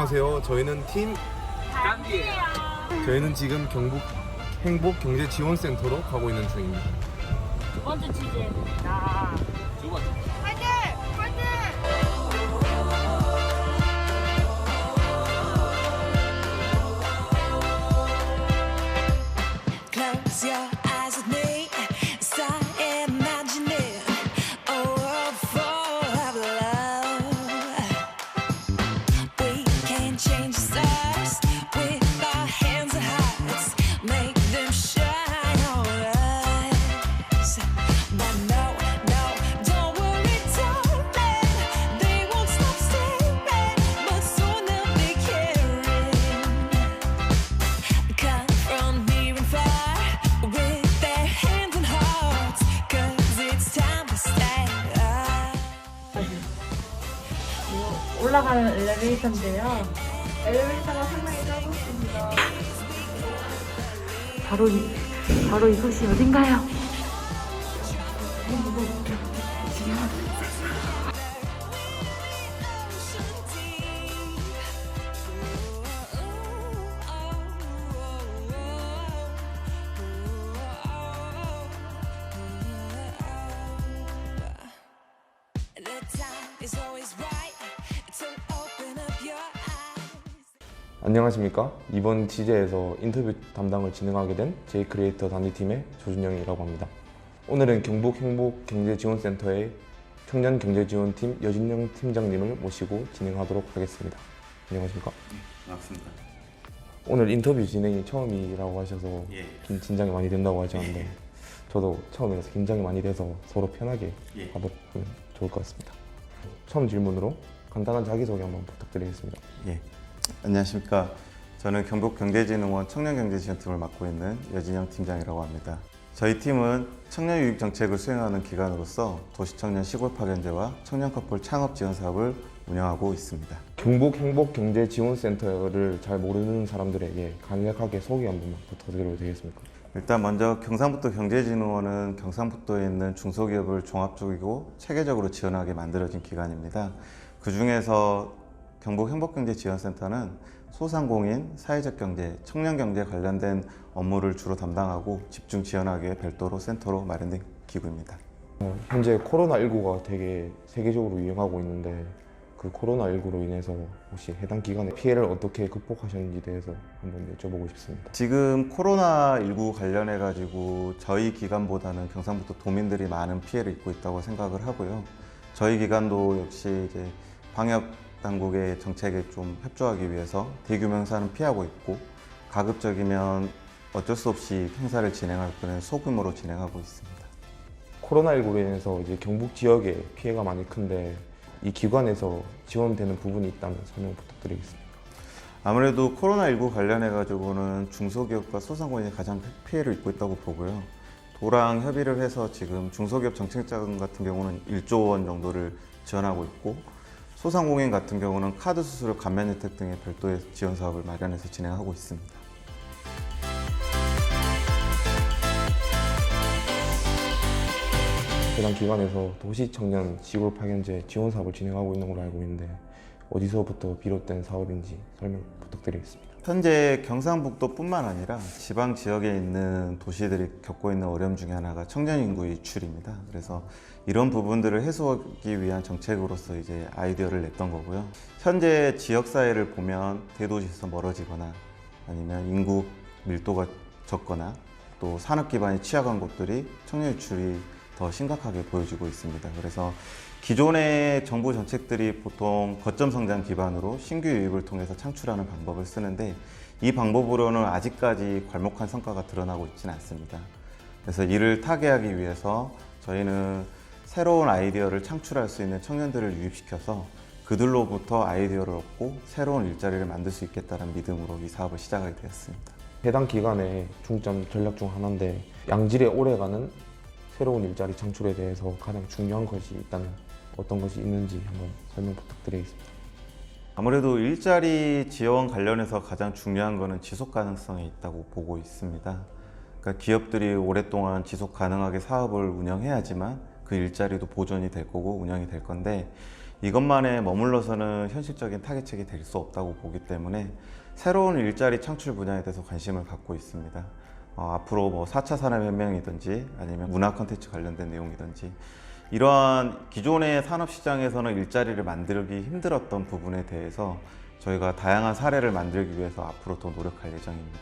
안녕하세요. 저희는 팀 깐디예요. 저희는 지금 경북 행복경제지원센터로 가고 있는 중입니다. 두 번째 취재입니다. 두 번째. 화이팅! 화이팅! Close your eyes with me, start imagining a world full of love. We can change the stars with our hands and hearts, make them shine on us. But no, no, don't worry, darling, they won't stop staring, but soon they'll be caring. Come from near and far with their hands and hearts, 'cause it's time to stay up. 올라가는 엘리베이터인데요. 엘리베이터가 상당히 짧습니다. 바로 이곳이 어딘가요? The time is always right to open up your eyes. 안녕하십니까? 이번 취재에서 인터뷰 담당을 진행하게 된 J-크리에이터 단위팀의 조준영이라고 합니다. 오늘은 경북 행복경제지원센터의 청년경제지원팀 여진영 팀장님을 모시고 진행하도록 하겠습니다. 안녕하십니까? 반갑습니다. 오늘 인터뷰 진행이 처음이라고 하셔서 예. 좀 긴장이 많이 된다고 하셨는데 저도 처음이라서 긴장이 많이 돼서 서로 편하게 예. 하도록 하면 좋을 것 같습니다. 처음 질문으로 간단한 자기소개 한번 부탁드리겠습니다. 예. 안녕하십니까. 저는 경북경제진흥원 청년경제지원팀을 맡고 있는 여진영 팀장이라고 합니다. 저희 팀은 청년유익 정책을 수행하는 기관으로서 도시청년 시골 파견제와 청년 커플 창업 지원 사업을 운영하고 있습니다. 경북 행복경제지원센터를 잘 모르는 사람들에게 간략하게 소개 한 번만 부탁드려도 되겠습니까? 일단 먼저 경상북도 경제진흥원은 경상북도에 있는 중소기업을 종합적이고 체계적으로 지원하게 만들어진 기관입니다. 그 중에서 경북 행복경제지원센터는 소상공인, 사회적 경제, 청년 경제 관련된 업무를 주로 담당하고 집중 지원하기 위해 별도로 센터로 마련된 기구입니다. 현재 코로나19가 되게 세계적으로 유행하고 있는데 그 코로나19로 인해서 혹시 해당 기관의 피해를 어떻게 극복하셨는지 대해서 한번 여쭤보고 싶습니다. 지금 코로나19 관련해 가지고 저희 기관보다는 경상북도 도민들이 많은 피해를 입고 있다고 생각을 하고요. 저희 기관도 역시 이제 방역 당국의 정책에 좀 협조하기 위해서 대규모 행사는 피하고 있고 가급적이면 어쩔 수 없이 행사를 진행할 때는 소규모로 진행하고 있습니다. 코로나19로 인해서 이제 경북 지역에 피해가 많이 큰데 이 기관에서 지원되는 부분이 있다면 설명 부탁드리겠습니다. 아무래도 코로나19 관련해 가지고는 중소기업과 소상공인이 가장 피해를 입고 있다고 보고요. 도랑 협의를 해서 지금 중소기업 정책자금 같은 경우는 1조 원 정도를 지원하고 있고 소상공인 같은 경우는 카드 수수료 감면 혜택 등의 별도의 지원 사업을 마련해서 진행하고 있습니다. 해당 기관에서 도시청년 시골 파견제 지원 사업을 진행하고 있는 걸로 알고 있는데 어디서부터 비롯된 사업인지 설명 부탁드리겠습니다. 현재 경상북도뿐만 아니라 지방 지역에 있는 도시들이 겪고 있는 어려움 중에 하나가 청년 인구 유출입니다. 그래서 이런 부분들을 해소하기 위한 정책으로서 이제 아이디어를 냈던 거고요. 현재 지역 사회를 보면 대도시에서 멀어지거나 아니면 인구 밀도가 적거나 또 산업 기반이 취약한 곳들이 청년 유출이 더 심각하게 보여지고 있습니다. 그래서 기존의 정부 정책들이 보통 거점 성장 기반으로 신규 유입을 통해서 창출하는 방법을 쓰는데 이 방법으로는 아직까지 괄목한 성과가 드러나고 있지는 않습니다. 그래서 이를 타개하기 위해서 저희는 새로운 아이디어를 창출할 수 있는 청년들을 유입시켜서 그들로부터 아이디어를 얻고 새로운 일자리를 만들 수 있겠다는 믿음으로 이 사업을 시작하게 되었습니다. 해당 기관의 중점 전략 중 하나인데 양질의 오래가는 새로운 일자리 창출에 대해서 가장 중요한 것이 있다면 어떤 것이 있는지 한번 설명 부탁드리겠습니다. 아무래도 일자리 지원 관련해서 가장 중요한 것은 지속 가능성에 있다고 보고 있습니다. 그러니까 기업들이 오랫동안 지속 가능하게 사업을 운영해야지만 그 일자리도 보존이 될 거고 운영이 될 건데 이것만에 머물러서는 현실적인 타겟책이 될 수 없다고 보기 때문에 새로운 일자리 창출 분야에 대해서 관심을 갖고 있습니다. 앞으로 뭐 4차 산업혁명이든지 아니면 문화 콘텐츠 관련된 내용이든지 이러한 기존의 산업시장에서는 일자리를 만들기 힘들었던 부분에 대해서 저희가 다양한 사례를 만들기 위해서 앞으로 더 노력할 예정입니다.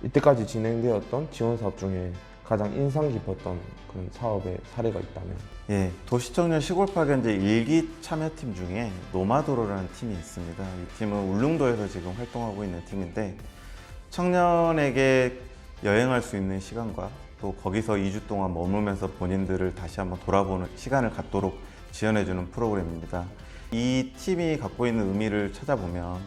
이때까지 진행되었던 지원 사업 중에 가장 인상 깊었던 그런 사업의 사례가 있다면? 예, 도시청년 시골파견제 1기 참여팀 중에 노마도로라는 팀이 있습니다. 이 팀은 울릉도에서 지금 활동하고 있는 팀인데 청년에게 여행할 수 있는 시간과 또 거기서 2주 동안 머물면서 본인들을 다시 한번 돌아보는 시간을 갖도록 지원해주는 프로그램입니다. 이 팀이 갖고 있는 의미를 찾아보면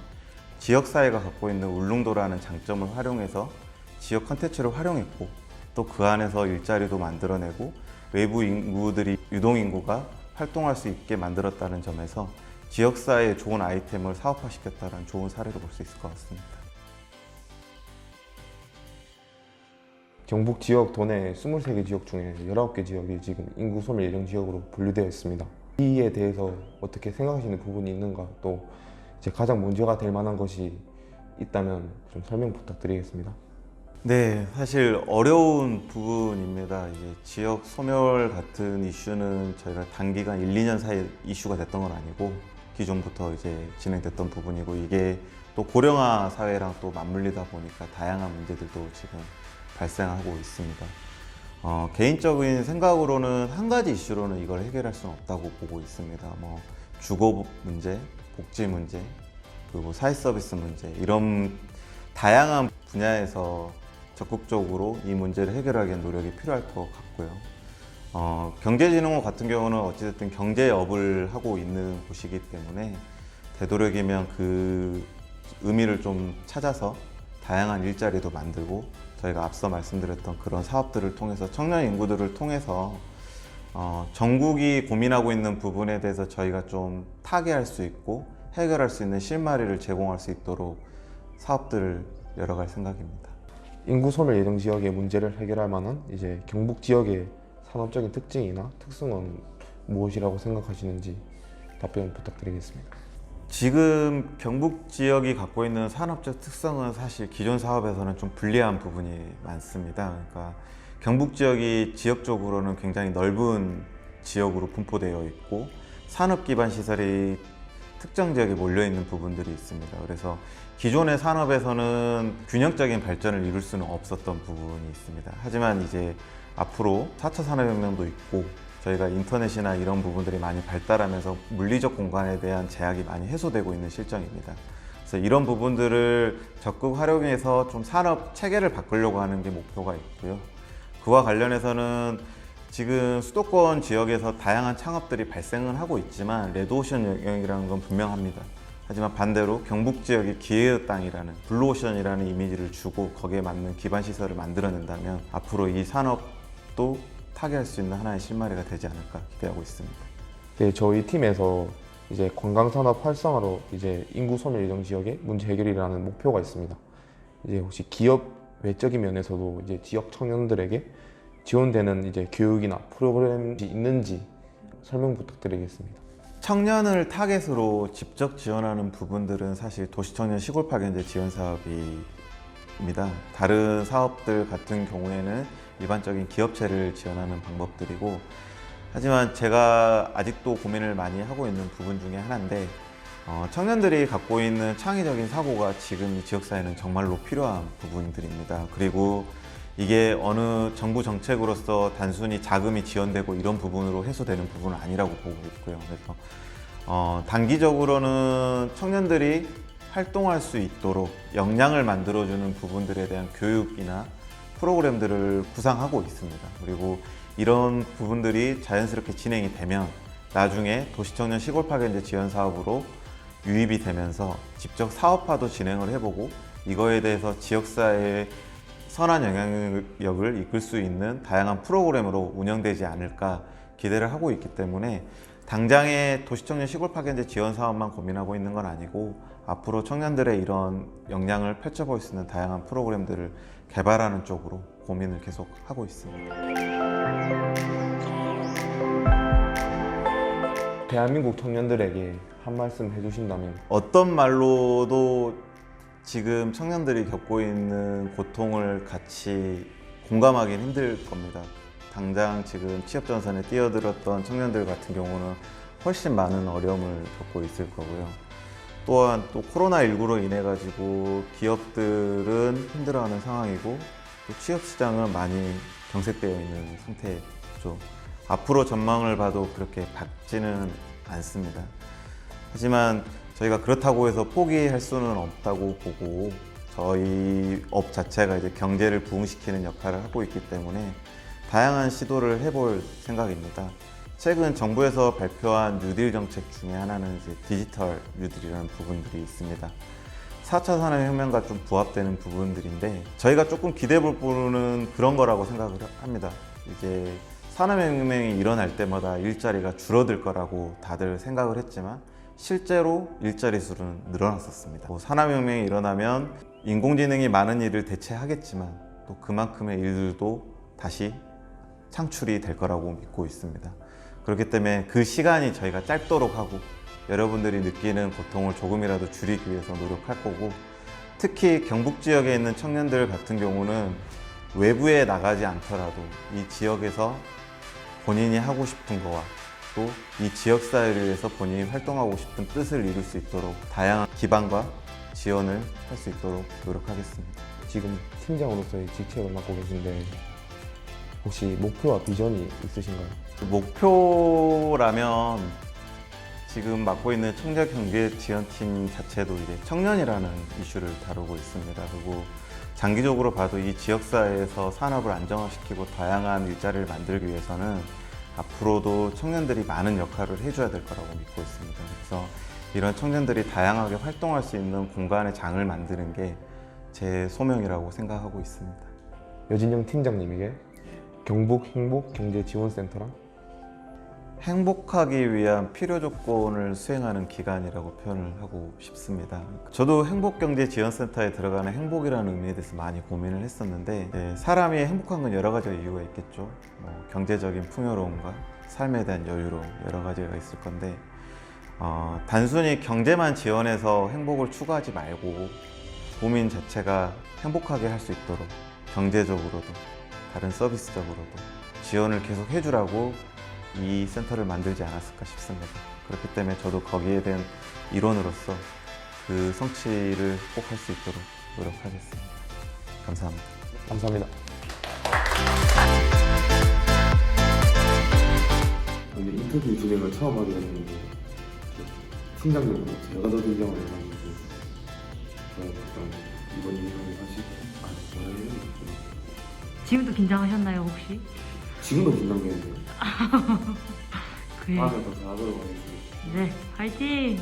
지역사회가 갖고 있는 울릉도라는 장점을 활용해서 지역 컨텐츠를 활용했고 또 그 안에서 일자리도 만들어내고 외부 인구들이 유동인구가 활동할 수 있게 만들었다는 점에서 지역사회의 좋은 아이템을 사업화시켰다는 좋은 사례로 볼 수 있을 것 같습니다. 경북 지역 도내 23개 지역 중에 19개 지역이 지금 인구 소멸 예정 지역으로 분류되어 있습니다. 이에 대해서 어떻게 생각하시는 부분이 있는가, 또 이제 가장 문제가 될 만한 것이 있다면 좀 설명 부탁드리겠습니다. 네, 사실 어려운 부분입니다. 이제 지역 소멸 같은 이슈는 저희가 단기간 1, 2년 사이에 이슈가 됐던 건 아니고 기존부터 이제 진행됐던 부분이고 이게 또 고령화 사회랑 또 맞물리다 보니까 다양한 문제들도 지금 발생하고 있습니다. 개인적인 생각으로는 한 가지 이슈로는 이걸 해결할 수는 없다고 보고 있습니다. 뭐 주거 문제, 복지 문제, 그리고 사회 서비스 문제 이런 다양한 분야에서 적극적으로 이 문제를 해결하기 위한 노력이 필요할 것 같고요. 경제진흥원 같은 경우는 어찌됐든 경제업을 하고 있는 곳이기 때문에 되도록이면 그 의미를 좀 찾아서 다양한 일자리도 만들고 저희가 앞서 말씀드렸던 그런 사업들을 통해서 청년 인구들을 통해서 전국이 고민하고 있는 부분에 대해서 저희가 좀 타개할 수 있고 해결할 수 있는 실마리를 제공할 수 있도록 사업들을 열어갈 생각입니다. 인구 소멸 예정 지역의 문제를 해결할 만한 이제 경북 지역의 산업적인 특징이나 특성은 무엇이라고 생각하시는지 답변 부탁드리겠습니다. 지금 경북 지역이 갖고 있는 산업적 특성은 사실 기존 사업에서는 좀 불리한 부분이 많습니다. 그러니까 경북 지역이 지역적으로는 굉장히 넓은 지역으로 분포되어 있고 산업 기반 시설이 특정 지역에 몰려 있는 부분들이 있습니다. 그래서 기존의 산업에서는 균형적인 발전을 이룰 수는 없었던 부분이 있습니다. 하지만 이제 앞으로 4차 산업혁명도 있고 저희가 인터넷이나 이런 부분들이 많이 발달하면서 물리적 공간에 대한 제약이 많이 해소되고 있는 실정입니다. 그래서 이런 부분들을 적극 활용해서 좀 산업 체계를 바꾸려고 하는 게 목표가 있고요. 그와 관련해서는 지금 수도권 지역에서 다양한 창업들이 발생은 하고 있지만 레드오션 영역이라는 건 분명합니다. 하지만 반대로 경북 지역이 기회의 땅이라는 블루오션이라는 이미지를 주고 거기에 맞는 기반 시설을 만들어낸다면 앞으로 이 산업도 타개할 수 있는 하나의 실마리가 되지 않을까 기대하고 있습니다. 네, 저희 팀에서 이제 관광산업 활성화로 이제 인구 소멸 예정 지역의 문제 해결이라는 목표가 있습니다. 이제 혹시 기업 외적인 면에서도 이제 지역 청년들에게 지원되는 이제 교육이나 프로그램이 있는지 설명 부탁드리겠습니다. 청년을 타겟으로 직접 지원하는 부분들은 사실 도시청년 시골파견제 지원 사업입니다. 다른 사업들 같은 경우에는 일반적인 기업체를 지원하는 방법들이고, 하지만 제가 아직도 고민을 많이 하고 있는 부분 중에 하나인데 청년들이 갖고 있는 창의적인 사고가 지금 이 지역사회는 정말로 필요한 부분들입니다. 그리고 이게 어느 정부 정책으로서 단순히 자금이 지원되고 이런 부분으로 해소되는 부분은 아니라고 보고 있고요. 그래서 단기적으로는 청년들이 활동할 수 있도록 역량을 만들어주는 부분들에 대한 교육이나 프로그램들을 구상하고 있습니다. 그리고 이런 부분들이 자연스럽게 진행이 되면 나중에 도시청년 시골파견제 지원 사업으로 유입이 되면서 직접 사업화도 진행을 해보고 이거에 대해서 지역사회에 선한 영향력을 이끌 수 있는 다양한 프로그램으로 운영되지 않을까 기대를 하고 있기 때문에 당장의 도시청년 시골파견제 지원 사업만 고민하고 있는 건 아니고 앞으로 청년들의 이런 역량을 펼쳐볼 수 있는 다양한 프로그램들을 개발하는 쪽으로 고민을 계속 하고 있습니다. 대한민국 청년들에게 한 말씀 해주신다면? 어떤 말로도 지금 청년들이 겪고 있는 고통을 같이 공감하기는 힘들 겁니다. 당장 지금 취업 전선에 뛰어들었던 청년들 같은 경우는 훨씬 많은 어려움을 겪고 있을 거고요. 또한 또 코로나19로 인해 가지고 기업들은 힘들어하는 상황이고 또 취업 시장은 많이 경색되어 있는 상태죠. 앞으로 전망을 봐도 그렇게 밝지는 않습니다. 하지만 저희가 그렇다고 해서 포기할 수는 없다고 보고 저희 업 자체가 이제 경제를 부흥시키는 역할을 하고 있기 때문에 다양한 시도를 해볼 생각입니다. 최근 정부에서 발표한 뉴딜 정책 중에 하나는 이제 디지털 뉴딜이라는 부분들이 있습니다. 4차 산업혁명과 좀 부합되는 부분들인데 저희가 조금 기대해 볼 부분은 그런 거라고 생각을 합니다. 이제 산업혁명이 일어날 때마다 일자리가 줄어들 거라고 다들 생각을 했지만 실제로 일자리 수는 늘어났었습니다. 산업혁명이 일어나면 인공지능이 많은 일을 대체하겠지만 또 그만큼의 일들도 다시 창출이 될 거라고 믿고 있습니다. 그렇기 때문에 그 시간이 저희가 짧도록 하고 여러분들이 느끼는 고통을 조금이라도 줄이기 위해서 노력할 거고 특히 경북 지역에 있는 청년들 같은 경우는 외부에 나가지 않더라도 이 지역에서 본인이 하고 싶은 거와 또 이 지역사회를 위해서 본인이 활동하고 싶은 뜻을 이룰 수 있도록 다양한 기반과 지원을 할 수 있도록 노력하겠습니다. 지금 팀장으로서의 직책을 맡고 계신데 혹시 목표와 비전이 있으신가요? 목표라면 지금 맡고 있는 청년경제지원팀 자체도 이제 청년이라는 이슈를 다루고 있습니다. 그리고 장기적으로 봐도 이 지역사회에서 산업을 안정화시키고 다양한 일자리를 만들기 위해서는 앞으로도 청년들이 많은 역할을 해줘야 될 거라고 믿고 있습니다. 그래서 이런 청년들이 다양하게 활동할 수 있는 공간의 장을 만드는 게 제 소명이라고 생각하고 있습니다. 여진영 팀장님에게 경북 행복경제지원센터랑 행복하기 위한 필요 조건을 수행하는 기관이라고 표현을 하고 싶습니다. 저도 행복경제지원센터에 들어가는 행복이라는 의미에 대해서 많이 고민을 했었는데 사람이 행복한 건 여러 가지 이유가 있겠죠. 경제적인 풍요로움과 삶에 대한 여유로움 여러 가지가 있을 건데 단순히 경제만 지원해서 행복을 추구하지 말고 도민 자체가 행복하게 할 수 있도록 경제적으로도 다른 서비스적으로도 지원을 계속 해주라고 이 센터를 만들지 않았을까 싶습니다. 그렇기 때문에 저도 거기에 대한 일원으로서 그 성취를 꼭 할 수 있도록 노력하겠습니다. 감사합니다. 감사합니다. 오늘 인터뷰 진행을 처음 하게 됐는데 팀장님으로 제가 더 긴장을 해가지고 일단 이번 인터뷰 저는 지금도 긴장하셨나요 혹시? 지금도 긴장되는데요. 그래. 다음에 더 잘하도록 하겠습니다. 네, 화이팅!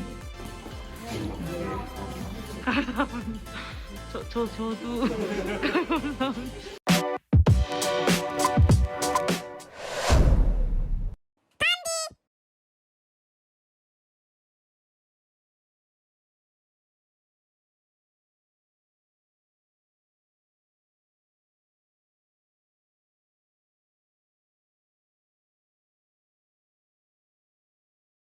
저도